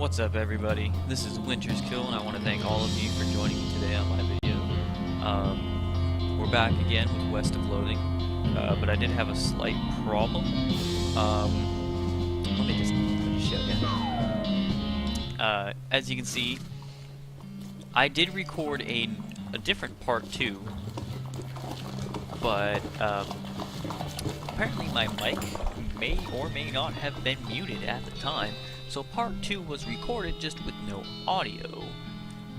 What's up, everybody? This is Winter's Kill, and I want to thank all of you for joining me today on my video. We're back again with West of Loathing, but I did have a slight problem. Let me just show you. As you can see, I did record a different part 2, but apparently my mic may or may not have been muted at the time. So part 2 was recorded just with no audio.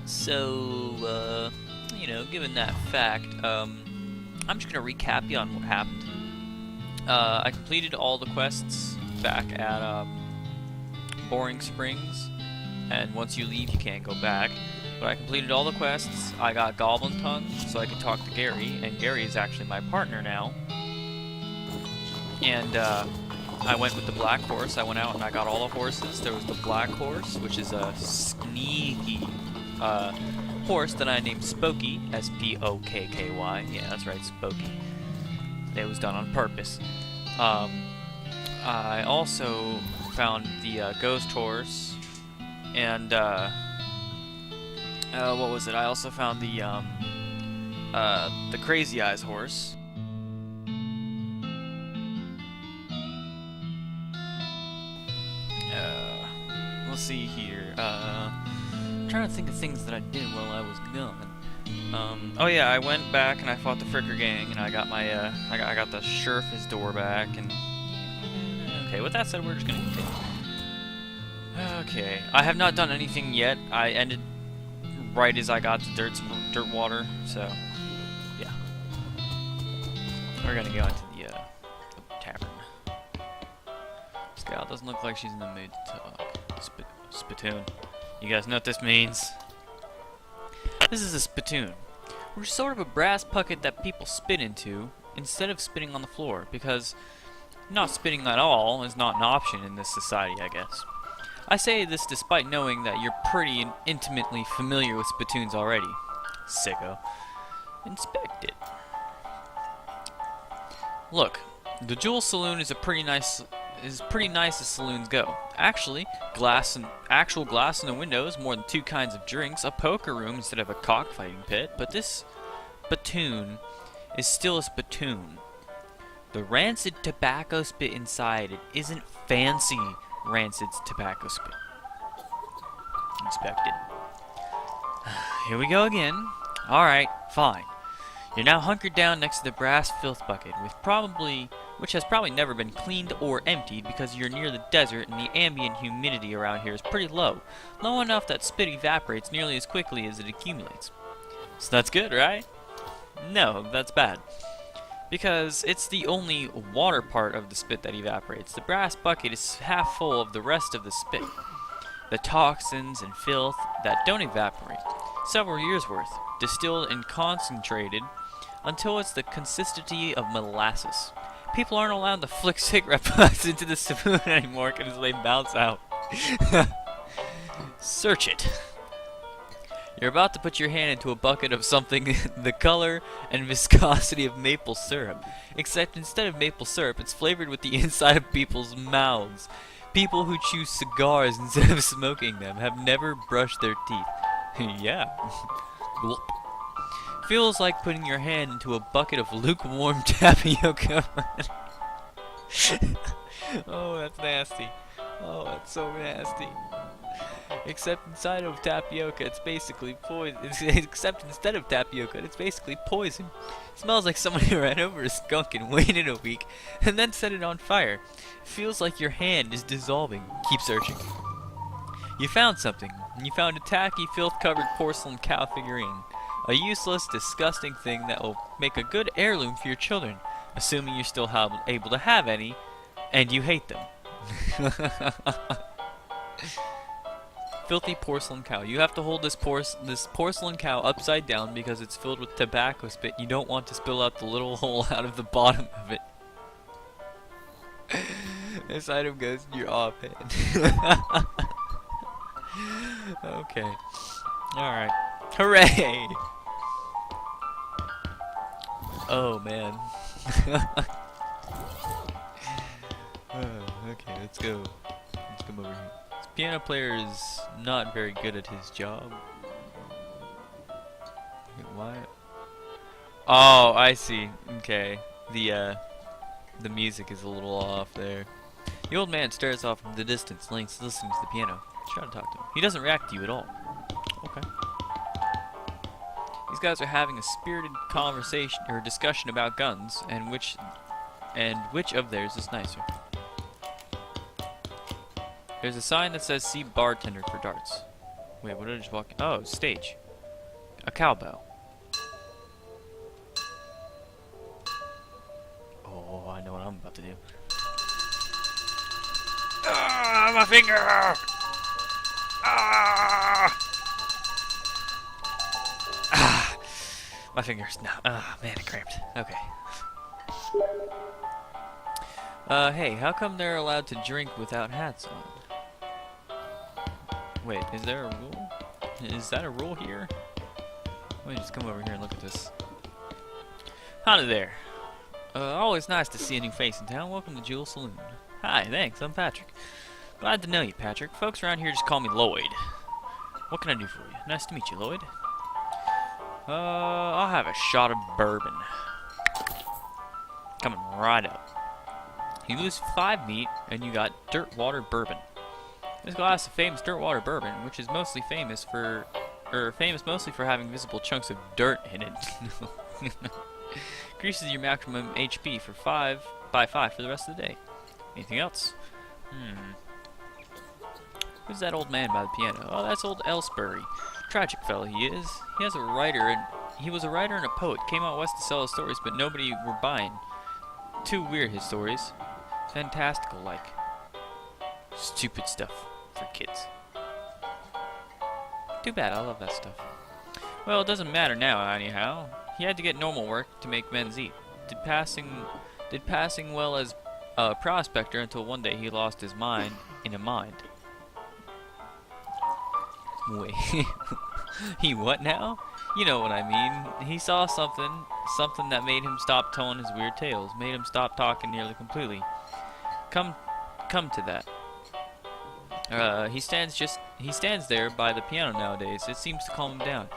So, you know, given that fact, I'm just gonna recap you on what happened. I completed all the quests back at Boring Springs, and once you leave, you can't go back. But I completed all the quests. I got Goblin Tongue, so I could talk to Gary, and Gary is actually my partner now. And I went with the black horse. I went out and I got all the horses. There was the black horse, which is a sneaky horse that I named Spooky, S-P-O-K-K-Y. Yeah, that's right, Spooky. It was done on purpose. I also found the ghost horse, and what was it? I also found the Crazy Eyes horse. Let's see here. I'm trying to think of things that I did while I was gone. Oh yeah, I went back and I fought the Fricker Gang, and I got my I got the Sheriff's door back. And okay, with that said, we're just gonna continue. Okay, I have not done anything yet. I ended right as I got to dirt water, so yeah. We're gonna go into the tavern. This gal doesn't look like she's in the mood to talk. Spittoon. You guys know what this means? This is a spittoon. We're sort of a brass bucket that people spit into instead of spitting on the floor, because not spitting at all is not an option in this society, I guess. I say this despite knowing that you're pretty intimately familiar with spittoons already. Sicko. Inspect it. Look, the Jewel Saloon is pretty nice as saloons go. Actually, actual glass in the windows, more than 2 kinds of drinks, a poker room instead of a cockfighting pit, but this spittoon is still a spittoon. The rancid tobacco spit inside it isn't fancy rancid tobacco spit. Inspect it. Here we go again. Alright, fine. You're now hunkered down next to the brass filth bucket, which has probably never been cleaned or emptied because you're near the desert and the ambient humidity around here is pretty low. Low enough that spit evaporates nearly as quickly as it accumulates. So that's good, right? No, that's bad. Because it's the only water part of the spit that evaporates. The brass bucket is half full of the rest of the spit. The toxins and filth that don't evaporate. Several years worth, distilled and concentrated until it's the consistency of molasses. People aren't allowed to flick cigarette butts into the spoon anymore because they bounce out. Search it. You're about to put your hand into a bucket of something the color and viscosity of maple syrup. Except instead of maple syrup, it's flavored with the inside of people's mouths. People who choose cigars instead of smoking them have never brushed their teeth. Yeah. Feels like putting your hand into a bucket of lukewarm tapioca. Oh, that's nasty. Oh, that's so nasty. Except inside of tapioca, it's basically poison. Except instead of tapioca, it's basically poison. It smells like somebody ran over a skunk and waited a week, and then set it on fire. It feels like your hand is dissolving. Keep searching. You found something. You found a tacky, filth-covered porcelain cow figurine. A useless, disgusting thing that will make a good heirloom for your children, assuming you're still able to have any, and you hate them. Filthy porcelain cow. You have to hold this porcelain cow upside down because it's filled with tobacco spit. You don't want to spill out the little hole out of the bottom of it. This item goes in your offhand. Okay. Alright. Hooray! Oh, man. Okay, let's go. Let's come over here. Let's piano player is not very good at his job. Wait, why? Oh, I see. Okay. The music is a little off there. The old man stares off in the distance, listening to the piano. Try to talk to him. He doesn't react to you at all. Okay. These guys are having a spirited conversation or discussion about guns and which of theirs is nicer. There's a sign that says "See bartender for darts." Wait, what did I just walk? Oh, stage. A cowbell. Oh, I know what I'm about to do. Ah, my finger! Ah! Ah! My fingers. No. Ah, man, it cramped. Okay. Hey, how come they're allowed to drink without hats on? Wait, is there a rule? Is that a rule here? Let me just come over here and look at this. Howdy there. Always nice to see a new face in town. Welcome to Jewel Saloon. Hi, thanks. I'm Patrick. Glad to know you, Patrick. Folks around here just call me Lloyd. What can I do for you? Nice to meet you, Lloyd. I'll have a shot of bourbon. Coming right up. You lose 5 meat, and you got dirt water bourbon. This glass of famous dirt water bourbon, which is mostly famous mostly for having visible chunks of dirt in it, increases your maximum HP by 5 for the rest of the day. Anything else? Who's that old man by the piano? Oh, that's old Ellsbury. Tragic fellow he is. He was a writer and a poet. Came out west to sell his stories, but nobody were buying. Too weird, his stories. Fantastical like. Stupid stuff for kids. Too bad, I love that stuff. Well, it doesn't matter now, anyhow. He had to get normal work to make men's eat. Did passing well as a prospector until one day he lost his mind in a mind. Wait, he what now? You know what I mean. He saw something that made him stop telling his weird tales, made him stop talking nearly completely. Come to that. He stands there by the piano nowadays. It seems to calm him down.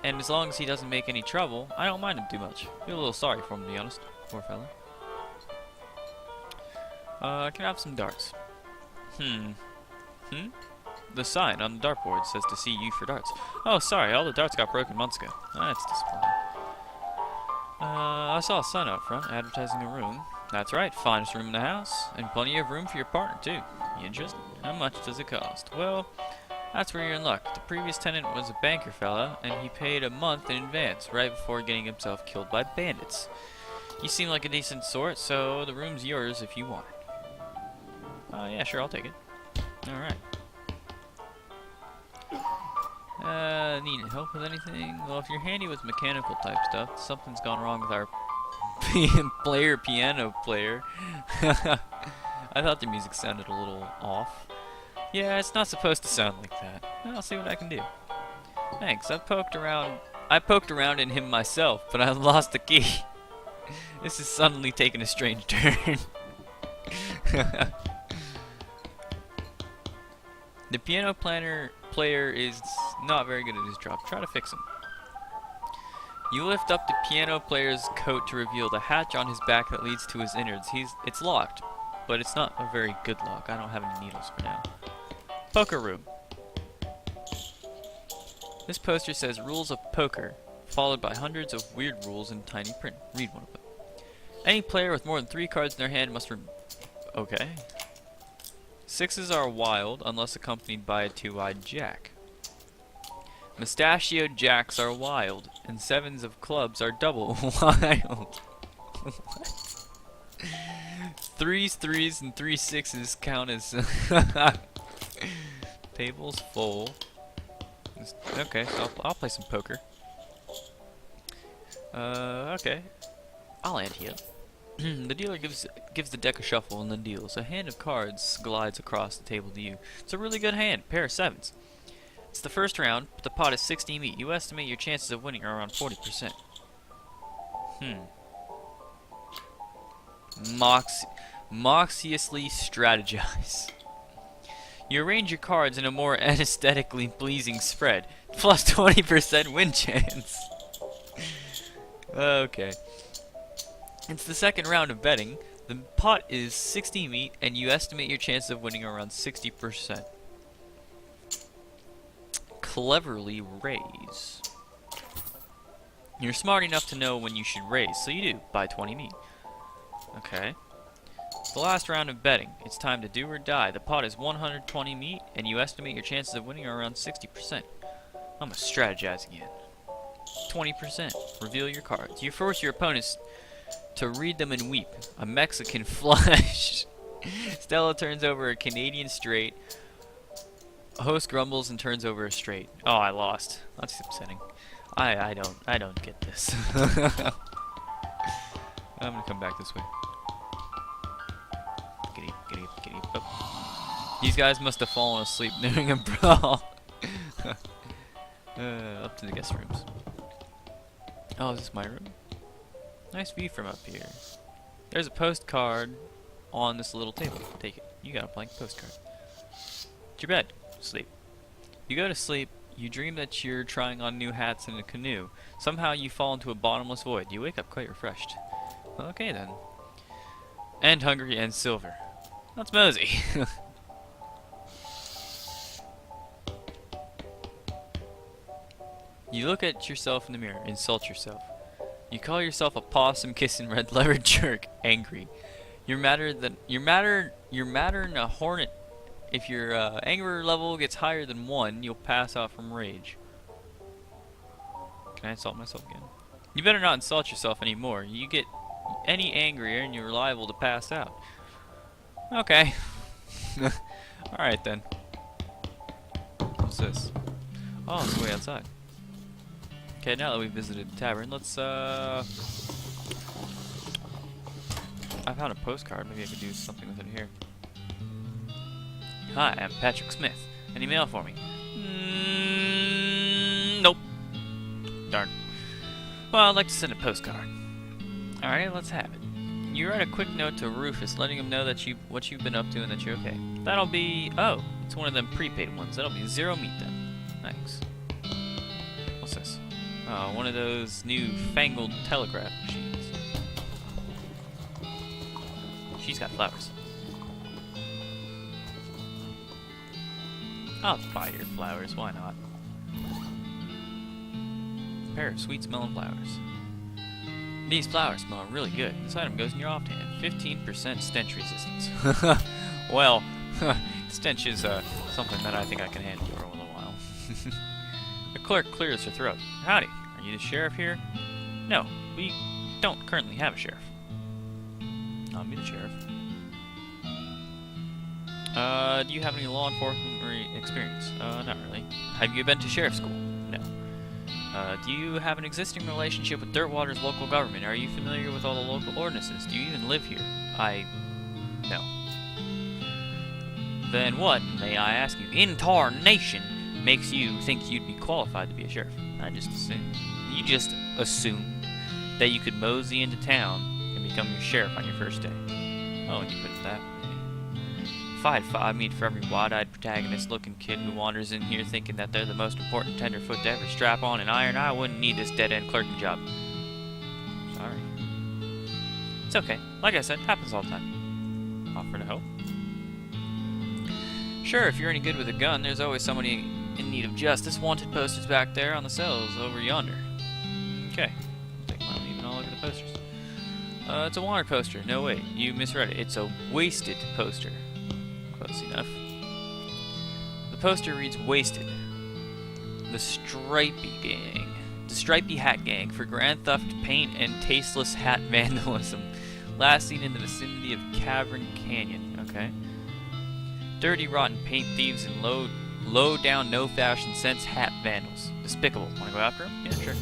And as long as he doesn't make any trouble, I don't mind him too much. Feel a little sorry for him, to be honest. Poor fella. Can I have some darts? The sign on the dartboard says to see you for darts. Oh, sorry, all the darts got broken months ago. That's disappointing. I saw a sign out front advertising a room. That's right, finest room in the house, and plenty of room for your partner, too. You interested? How much does it cost? Well, that's where you're in luck. The previous tenant was a banker fella, and he paid a month in advance, right before getting himself killed by bandits. You seem like a decent sort, so the room's yours if you want it. Yeah, sure, I'll take it. Alright. Need help with anything? Well, if you're handy with mechanical type stuff, something's gone wrong with our piano player. I thought the music sounded a little off. Yeah, it's not supposed to sound like that. I'll see what I can do. Thanks. I poked around in him myself, but I lost the key. This is suddenly taking a strange turn. The piano player is not very good at his job. Try to fix him. You lift up the piano player's coat to reveal the hatch on his back that leads to his innards. It's locked, but it's not a very good lock. I don't have any needles for now. Poker room. This poster says rules of poker, followed by hundreds of weird rules in tiny print. Read one of them. Any player with more than 3 cards in their hand must okay. 6s are wild unless accompanied by a 2-eyed jack. Mustachioed jacks are wild, and 7s of clubs are double wild. What? 3s, and 3 6s count as tables full. Okay, so I'll play some poker. Okay. I'll ante up. The dealer gives the deck a shuffle and then deals. A hand of cards glides across the table to you. It's a really good hand, pair of 7s. It's the first round, but the pot is 16 meat. You estimate your chances of winning are around 40%. Moxiously strategize. You arrange your cards in a more aesthetically pleasing spread. Plus 20% win chance. Okay. It's the second round of betting. The pot is 60 meat, and you estimate your chances of winning around 60%. Cleverly raise. You're smart enough to know when you should raise, so you do. Buy 20 meat. Okay. It's the last round of betting. It's time to do or die. The pot is 120 meat, and you estimate your chances of winning are around 60%. I'm gonna strategize again. 20%. Reveal your cards. You force your opponents to read them and weep. A Mexican flush. Stella turns over a Canadian straight. Host grumbles and turns over a straight. Oh, I lost. That's upsetting. I don't get this. I'm gonna come back this way. Get up. Oh. These guys must have fallen asleep during a brawl. Up to the guest rooms. Oh, is this my room? Nice view from up here. There's a postcard on this little table. Take it. You got a blank postcard. It's your bed. Sleep. You go to sleep. You dream that you're trying on new hats in a canoe. Somehow you fall into a bottomless void. You wake up quite refreshed. Okay then. And hungry and silver. That's Mosey. You look at yourself in the mirror. Insult yourself. You call yourself a possum-kissing red-levered jerk. Angry. You're madder than a hornet. If your anger level gets higher than 1, you'll pass out from rage. Can I insult myself again? You better not insult yourself anymore. You get any angrier and you're liable to pass out. Okay. Alright then. What's this? Oh, it's way outside. Okay, now that we've visited the tavern, let's I found a postcard. Maybe I could do something with it here. Hi, I'm Patrick Smith. Any mail for me? Nope. Darn. Well, I'd like to send a postcard. Alright, let's have it. You write a quick note to Rufus letting him know that what you've been up to and that you're okay. That'll be... oh, it's one of them prepaid ones. That'll be 0 meat then. Thanks. What's this? Oh, one of those new fangled telegraph machines. She's got flowers. I'll buy your flowers, why not? A pair of sweet-smelling flowers. These flowers smell really good. This item goes in your off-hand. 15% stench resistance. Well, stench is something that I think I can handle for a little while. The clerk clears her throat. Howdy, are you the sheriff here? No, we don't currently have a sheriff. I'll be the sheriff. Do you have any law enforcement experience? Not really. Have you been to sheriff's school? No. Do you have an existing relationship with Dirtwater's local government? Are you familiar with all the local ordinances? Do you even live here? No. Then what, may I ask you, in tarnation makes you think you'd be qualified to be a sheriff? You just assumed that you could mosey into town and become your sheriff on your first day. Oh, when you put it that way. If I had 5 meat for every wide-eyed protagonist-looking kid who wanders in here thinking that they're the most important tenderfoot to ever strap on an iron, I wouldn't need this dead-end clerking job. Sorry. It's okay. Like I said, happens all the time. Offer to help. Sure, if you're any good with a gun, there's always somebody in need of justice. Wanted posters back there on the cells over yonder. Okay. I'll take my leave and I'll look at the posters. It's a wanted poster. No, wait. You misread it. It's a wasted poster. Close enough. The poster reads Wasted. The Stripey Gang. The Stripey Hat Gang for grand theft, paint, and tasteless hat vandalism. Last seen in the vicinity of Cavern Canyon. Okay. Dirty, rotten paint thieves and low down, no fashion sense hat vandals. Despicable. Wanna go after them? Yeah, sure.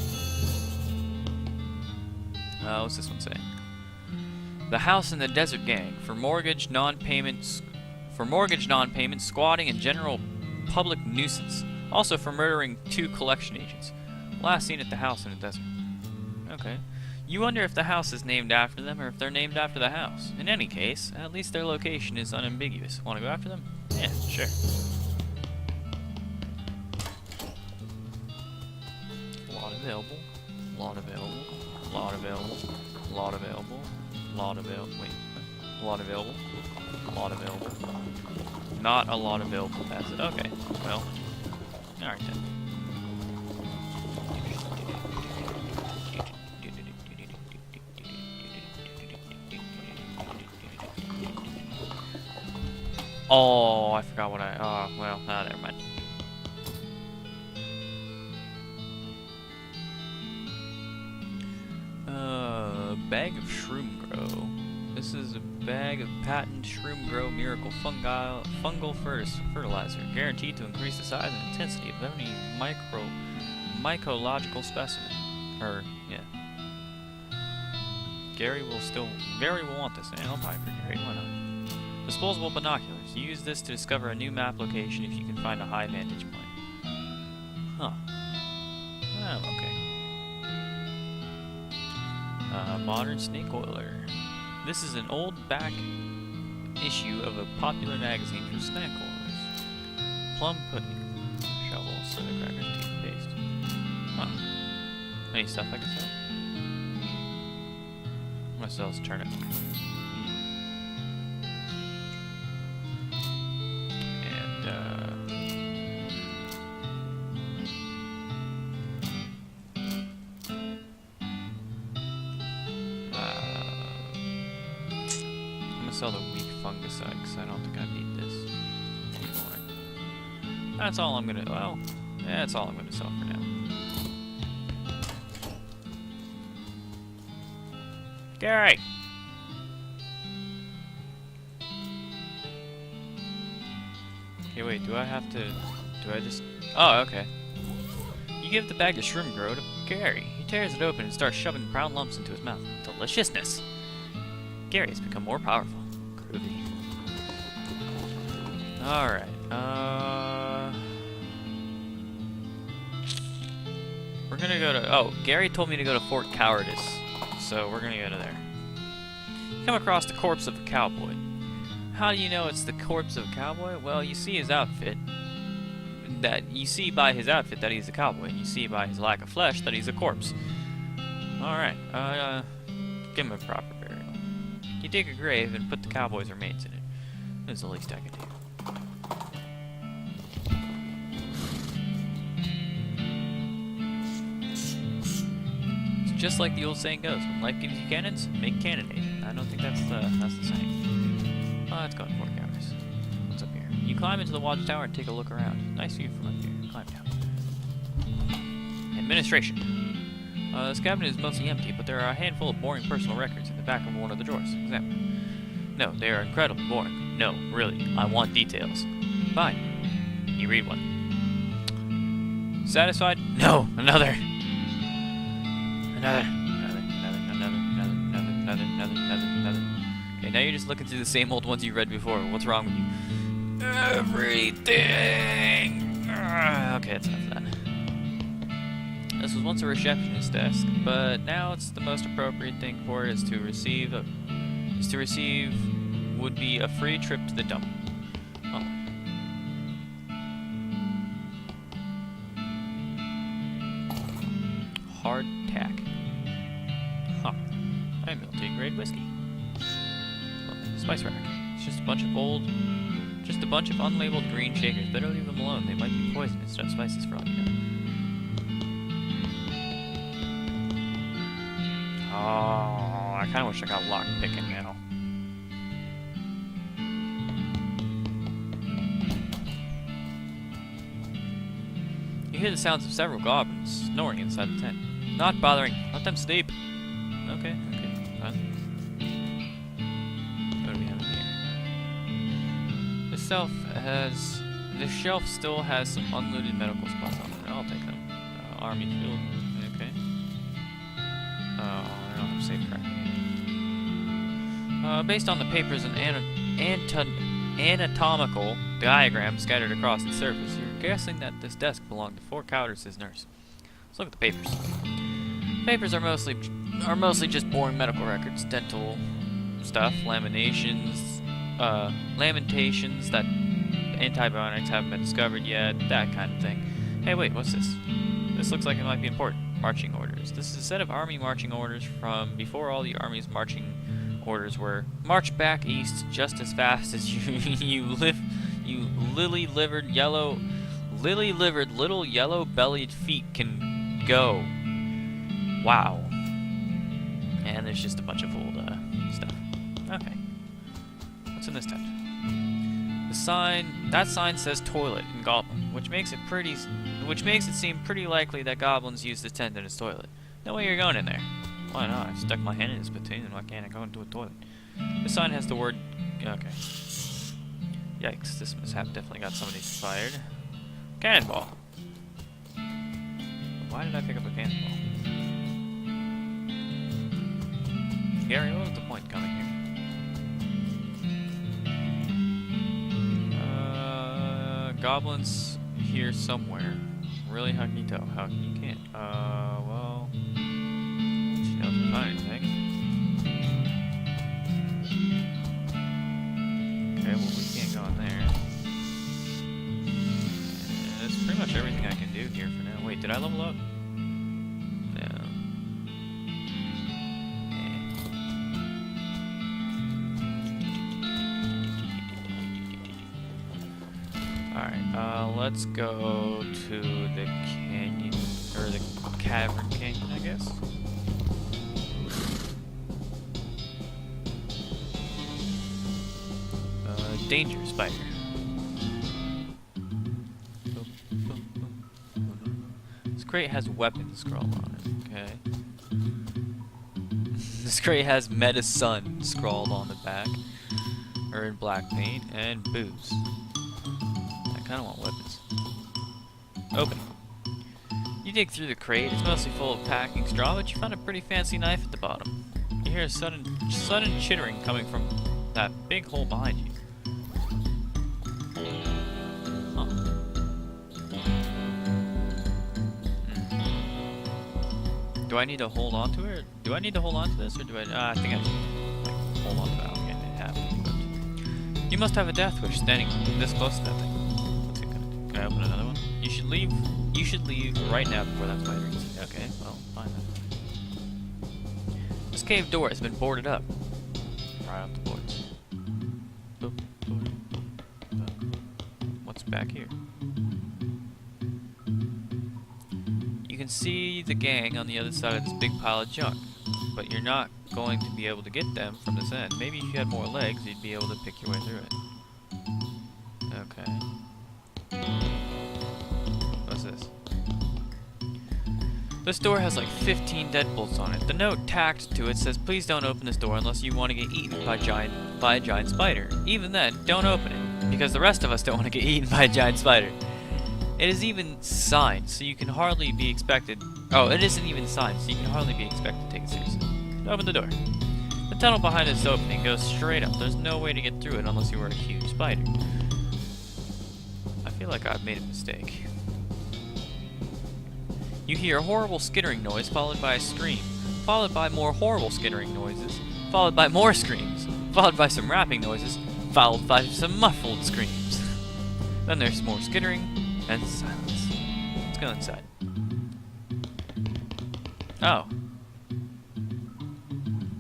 What's this one saying? The House in the Desert Gang for mortgage non-payments, squatting, and general public nuisance. Also for murdering 2 collection agents. Last seen at the house in the desert. Okay. You wonder if the house is named after them or if they're named after the house. In any case, at least their location is unambiguous. Want to go after them? Yeah, sure. Lot available. Lot available. Lot available. Lot available. Lot available. Wait. Lot available. Lot available. Not a lot available. That's it. Okay. Well. Alright then. Oh, I forgot what I. Oh, well, never mind. Bag of Shroom Grow. This is a bag of patent Shroom Grow Miracle fungal fertilizer, guaranteed to increase the size and intensity of any mycological specimen. Yeah. Gary will want this. I'll buy it for Gary. Why not? Disposable binoculars. Use this to discover a new map location if you can find a high vantage point. Huh. Oh, okay. Modern snake oiler. This is an old back issue of a popular magazine for snack oilers. Plum pudding. Shovel, soda crackers, toothpaste. Huh. Any stuff I can sell? I'm gonna sell this turnip. Sell the weak fungicide because I don't think I need this anymore. That's all I'm gonna. Well, yeah, that's all I'm gonna sell for now. Gary. Okay, wait. Do I have to? Do I just? Oh, okay. You give the bag of Shroom Grow to Gary. He tears it open and starts shoving brown lumps into his mouth. Deliciousness. Gary has become more powerful. Groovy. Alright, we're gonna go to... Oh, Gary told me to go to Fort Cowardice, so we're gonna go to there. Come across the corpse of a cowboy. How do you know it's the corpse of a cowboy? Well, you see his outfit. You see by his outfit that he's a cowboy, and you see by his lack of flesh that he's a corpse. Alright, give him a proper burial. You dig a grave and put the cowboy's remains in it. That's the least I could do. It's just like the old saying goes, when life gives you cannons, make cannonade. I don't think that's the saying. Oh, let's go to Fort Cowardice. What's up here? You climb into the watchtower and take a look around. Nice view from up here. Climb down. Administration. This cabinet is mostly empty, but there are a handful of boring personal records in the back of one of the drawers. Examine. No, they are incredibly boring. No, really, I want details. Fine. You read one. Satisfied? No, another. Another. Okay, now you're just looking through the same old ones you read before. What's wrong with you? Everything! Okay, that's enough of that. This was once a receptionist's desk, but now it's the most appropriate thing for it is to receive would be a free trip to the dump. Oh. Hard tack. Huh. I multi-grade whiskey. Spice rack. It's just a bunch of unlabeled green shakers. Better leave them alone. They might be poison instead of spices for all you know. Oh, I kind of wish I got lock picking now. You hear the sounds of several goblins snoring inside the tent. Not bothering. Let them sleep. Okay, fine. What do we have in here? This shelf still has some unlooted medical supplies on it. I'll take them. Army field. Okay. I don't have safe crack. Based on the papers and anatomical diagrams scattered across the surface, you're guessing that this desk belonged to Fort Cowardice's nurse. Let's look at the papers. Papers are mostly just boring medical records, dental stuff, lamentations that Antibiotics haven't been discovered yet, that kind of thing. Hey, wait, what's this? This looks like it might be important. Marching orders. This is a set of army marching orders from before all the army's marching orders were march back east just as fast as you lily-livered little yellow-bellied feet can go. Wow. And there's just a bunch of old stuff. Okay. What's in this tent? That sign says toilet in Goblin, which makes it seem pretty likely that goblins use the tent as toilet. No way you're going in there. Why not? I stuck my hand in a spittoon, and why can't I go into a toilet? This sign has the word. Okay. Yikes! This mishap definitely got somebody fired. Cannonball. Why did I pick up a cannonball? Gary, what was the point coming here? Goblins here somewhere. Really? How can you tell? How can you can't? Well, she doesn't find anything. Okay, well we can't go in there. And that's pretty much everything I can do here for now. Wait, did I level up? No. Alright, let's go to the canyon, or the cavern canyon, I guess. Danger spider. This crate has weapons scrawled on it, okay. This crate has Meta Sun scrawled on the back, or in black paint, and booze. I kinda want weapons. Open. You dig through the crate, it's mostly full of packing straw, but you find a pretty fancy knife at the bottom. You hear a sudden chittering coming from that big hole behind you. Do I need to hold on to it? Do I need to hold on to this, or do I? I think I need to like, hold on to that. Okay, it happened. But you must have a death wish standing this close to that thing. What's it gonna do? Can I open another one? You should leave. You should leave right now before that spider gets you. Okay, well, fine then. This cave door has been boarded up. Right off the boards. Boop, boop, boop, boop. What's back here? You can see the gang on the other side of this big pile of junk, but you're not going to be able to get them from this end. Maybe if you had more legs, you'd be able to pick your way through it. Okay. What's this? This door has like 15 deadbolts on it. The note tacked to it says, "Please don't open this door unless you want to get eaten by a giant spider. Even then, don't open it, because the rest of us don't want to get eaten by a giant spider." It is even signed, so you can hardly be expected. Oh, it isn't even signed, so you can hardly be expected to take it seriously. Open the door. The tunnel behind this opening goes straight up. There's no way to get through it unless you were a huge spider. I feel like I've made a mistake. You hear a horrible skittering noise followed by a scream, followed by more horrible skittering noises, followed by more screams, followed by some rapping noises, followed by some muffled screams. Then there's more skittering and silence. Let's go inside. Oh.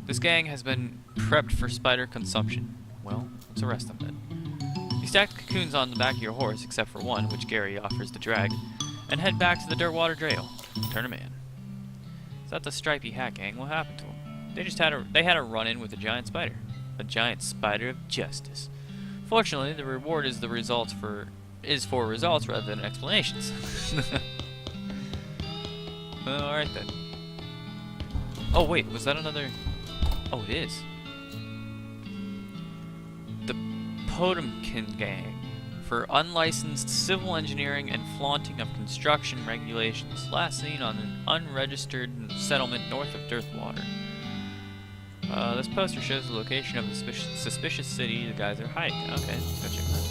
This gang has been prepped for spider consumption. Well, let's arrest them then. You stack cocoons on the back of your horse, except for one, which Gary offers to drag, and head back to the Dirtwater Trail. Turn him in. Is that the stripy hat gang? What happened to them? They had a run-in with a giant spider. A giant spider of justice. Fortunately, the reward is for results rather than explanations. Well, alright then. Oh wait, was that another? Oh, it is. The Potemkin gang. For unlicensed civil engineering and flaunting of construction regulations. Last seen on an unregistered settlement north of Dirtwater. This poster shows the location of the suspicious city the guys are hiding. Okay, let's go check that out.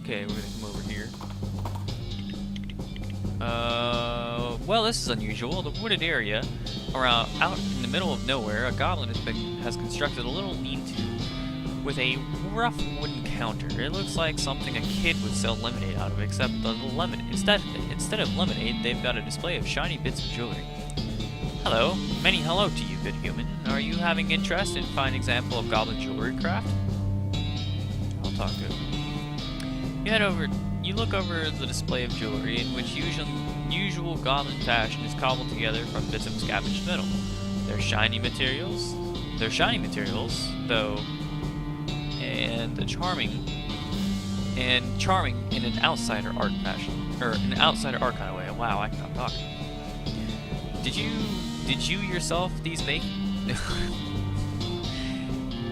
Okay, we're gonna come over here. Well, this is unusual. The wooded area out in the middle of nowhere, a goblin has constructed a little lean-to with a rough wooden counter. It looks like something a kid would sell lemonade out of, except instead of lemonade, they've got a display of shiny bits of jewelry. Hello, many hello to you, good human. Are you having interest in fine example of goblin jewelry craft? I'll talk to him. You look over the display of jewelry, in which usual goblin fashion is cobbled together from bits of scavenged metal. They're shiny materials, though, and charming in an outsider art fashion, or an outsider art kind of way. Wow, I cannot talk. Did you yourself these make?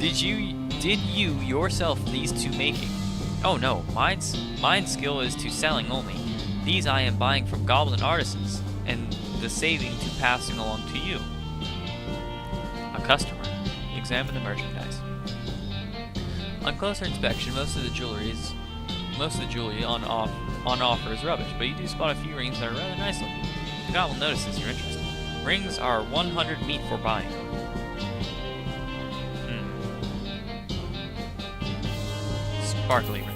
Did you yourself these two making? Oh no, mine skill is to selling only. These I am buying from goblin artisans, and the saving to passing along to you. A customer. Examine the merchandise. On closer inspection, most of the jewelry on offer is rubbish, but you do spot a few rings that are rather nice looking. The goblin notices your interest. Rings are 100 meat for buying. Sparkly ring.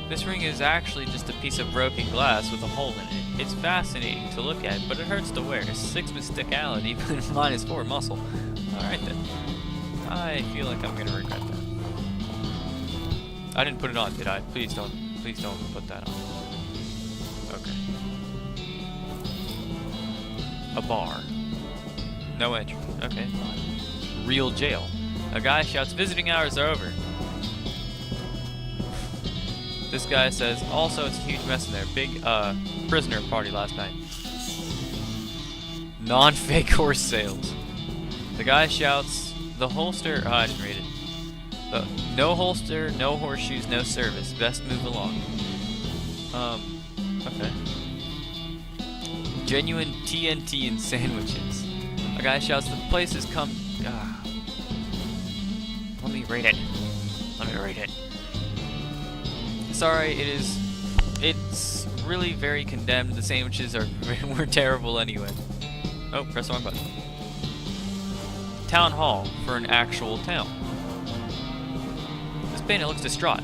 This ring is actually just a piece of broken glass with a hole in it. It's fascinating to look at, but it hurts to wear. 6 mysticality, but -4 muscle. Alright then. I feel like I'm gonna regret that. I didn't put it on, did I? Please don't put that on. Okay. A bar. No entry. Okay, fine. Real jail. A guy shouts, visiting hours are over. This guy says, also it's a huge mess in there. Big, prisoner party last night. Non-fake horse sales. The guy shouts, the holster, I didn't read it. No holster, no horseshoes, no service. Best move along. Okay. Genuine TNT and sandwiches. A guy shouts, the place has come, let me read it. Sorry, it's really very condemned. The sandwiches were terrible anyway. Oh, press the wrong button. Town hall for an actual town. This bandit looks distraught.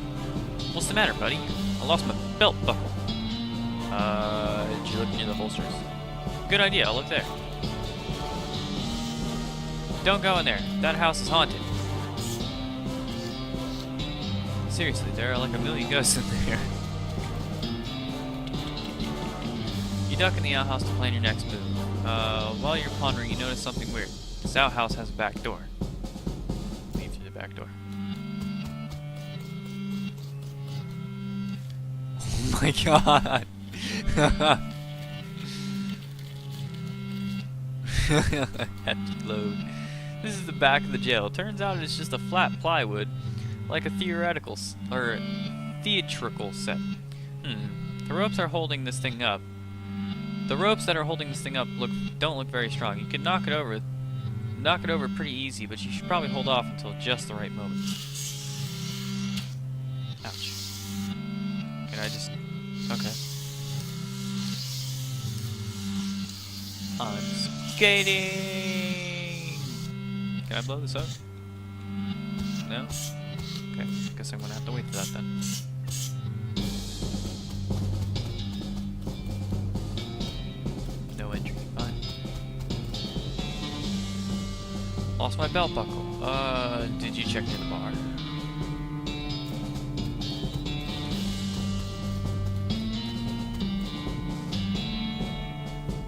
What's the matter, buddy? I lost my belt buckle. Did you look near the holsters? Good idea, I'll look there. Don't go in there. That house is haunted. Seriously, there are like a million ghosts in there. You duck in the outhouse to plan your next move. While you're pondering, you notice something weird. This outhouse has a back door. Leave through the back door. Oh my god! Had to load. This is the back of the jail. Turns out it's just a flat plywood, like a theatrical set. The ropes are holding this thing up. The ropes that are holding this thing up don't look very strong. You can knock it over pretty easy, but you should probably hold off until just the right moment. Ouch. Can I just... Okay. I'm skating! Can I blow this up? No? Okay, guess I'm gonna have to wait for that then. No entry, fine. Lost my belt buckle. Did you check near the bar?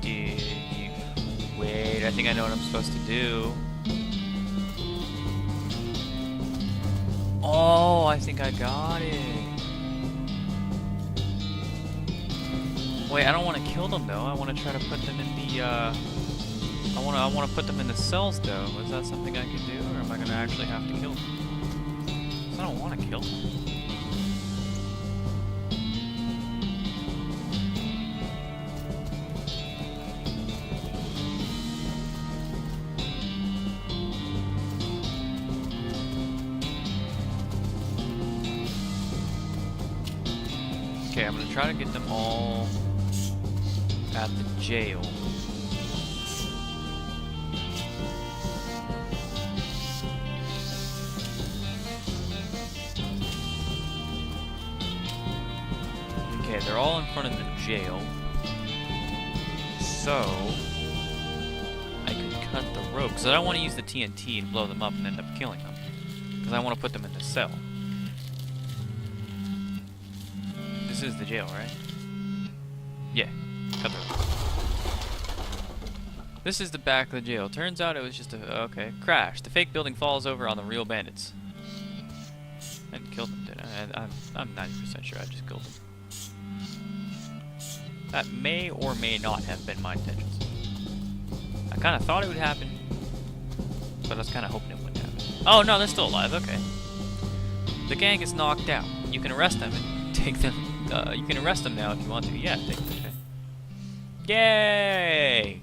Did you... Wait, I think I know what I'm supposed to do. Oh, I think I got it. Wait, I don't want to kill them though. I want to try to put them in the I want to put them in the cells though. Is that something I can do, or am I going to actually have to kill them? 'Cause I don't want to kill them. Okay, I'm gonna try to get them all at the jail. Okay, they're all in front of the jail. So I could cut the rope, because I don't want to use the TNT and blow them up and end up killing them. Because I want to put them in the cell. This is the jail, right? Yeah, cut the rope. This is the back of the jail. Turns out it was just a... okay, crash. The fake building falls over on the real bandits. I didn't kill them, did I? I'm 90% sure I just killed them. That may or may not have been my intentions. I kind of thought it would happen, but I was kind of hoping it wouldn't happen. Oh no, they're still alive. Okay. The gang is knocked out. You can arrest them and take them. You can arrest them now if you want to. Yeah, take them. Okay. Yay!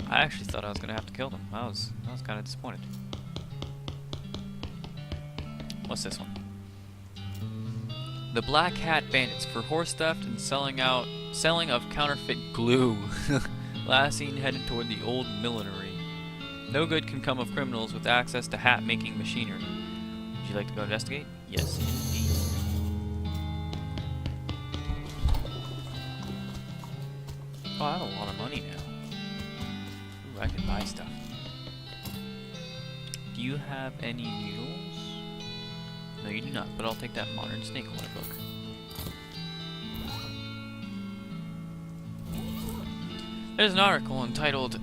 I actually thought I was gonna have to kill them. I was kind of disappointed. What's this one? The Black Hat Bandits for horse theft and selling of counterfeit glue. Last seen headed toward the old millinery. No good can come of criminals with access to hat-making machinery. Would you like to go investigate? Yes, indeed. Oh, I have a lot of money now. Ooh, I can buy stuff. Do you have any needles? No, you do not, but I'll take that modern snake oil book. There's an article entitled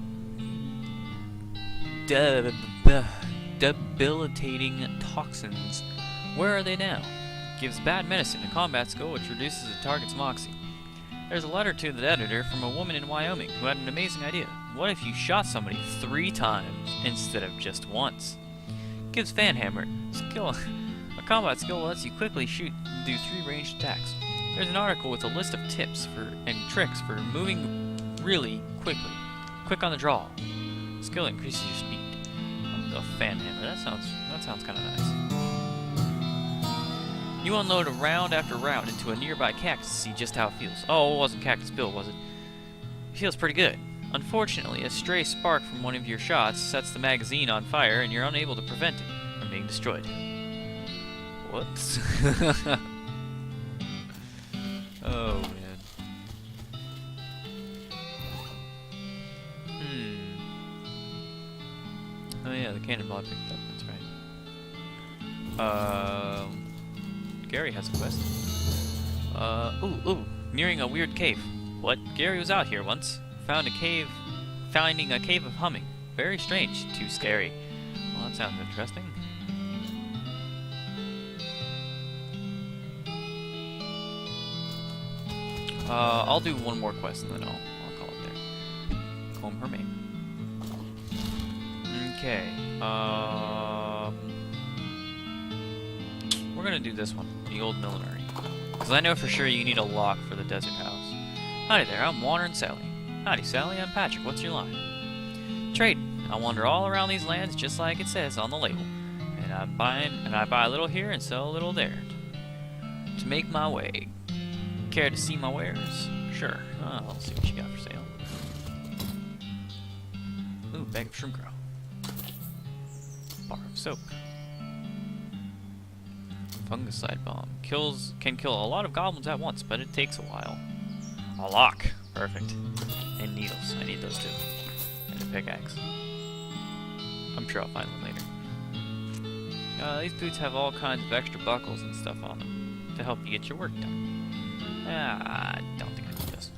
Debilitating Toxins. Where are they now? Gives bad medicine to combat skill which reduces a target's moxie. There's a letter to the editor from a woman in Wyoming who had an amazing idea. What if you shot somebody 3 times instead of just once? Gives Fanhammer skill. A combat skill lets you quickly shoot and do 3 ranged attacks. There's an article with a list of tips and tricks for moving really quickly. Quick on the draw. Skill increases your speed. A Fanhammer. That sounds kind of nice. You unload a round after round into a nearby cactus to see just how it feels. Oh, it wasn't Cactus Bill, was it? It feels pretty good. Unfortunately, a stray spark from one of your shots sets the magazine on fire and you're unable to prevent it from being destroyed. Whoops. Oh, man. Oh, yeah, the cannonball picked up. That's right. Gary has a quest. Ooh, nearing a weird cave. What? Gary was out here once. Finding a cave of humming. Very strange. Too scary. Well, that sounds interesting. I'll do one more quest and then I'll call it there. Comb her mane. Okay. We're gonna do this one, the old millinery, because I know for sure you need a lock for the desert house. Howdy there, I'm Wandering Sally. Howdy Sally, I'm Patrick. What's your line? Trade. I wander all around these lands just like it says on the label, and I buy a little here and sell a little there to make my way. Care to see my wares? Sure. I'll see what you got for sale. Ooh, bag of shrimp grow. Bar of soap. Fungicide bomb. Can kill a lot of goblins at once, but it takes a while. A lock. Perfect. And needles. I need those too. And a pickaxe. I'm sure I'll find one later. These boots have all kinds of extra buckles and stuff on them to help you get your work done. I don't think I need this.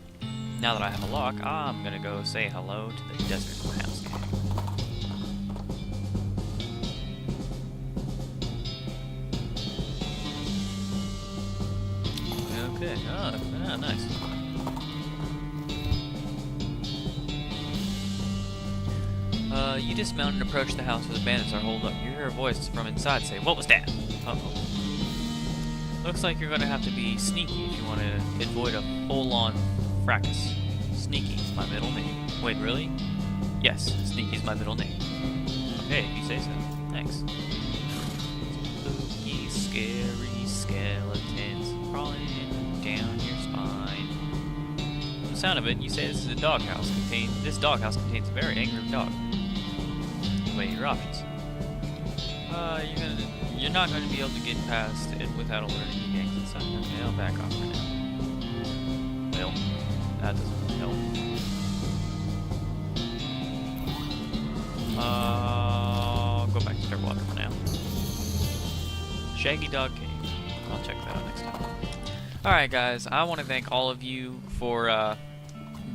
Now that I have a lock, I'm gonna go say hello to the desert house gang. Okay. Oh, nice. You dismount and approach the house where the bandits are holed up. You hear a voice from inside say, "What was that?" Uh-oh. Looks like you're gonna have to be sneaky if you want to avoid a full-on fracas. Sneaky is my middle name. Wait, really? Yes, Sneaky's my middle name. Okay, if you say so. Thanks. Spooky, scary skeletons crawling down your spine. From the sound of it, you say this is a doghouse. This doghouse contains a very angry dog. Weigh your options. You're not going to be able to get past it without alerting the gangs inside. Okay, I'll back off for now. that doesn't really help. Go back to Darkwater for now. Shaggy Dog Cave. I'll check that out next time. Alright guys, I want to thank all of you for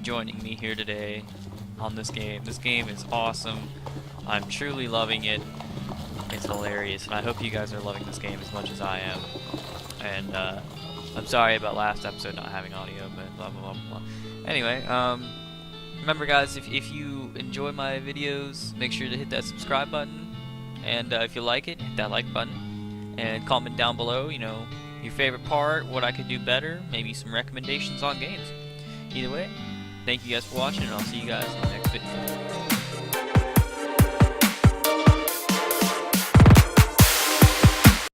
joining me here today on this game. This game is awesome. I'm truly loving it. It's hilarious, and I hope you guys are loving this game as much as I am. And I'm sorry about last episode not having audio, but blah blah blah blah. Anyway, remember guys, if you enjoy my videos, make sure to hit that subscribe button, and if you like it, hit that like button, and comment down below, you know, your favorite part, what I could do better, maybe some recommendations on games. Either way, thank you guys for watching, and I'll see you guys in the next video.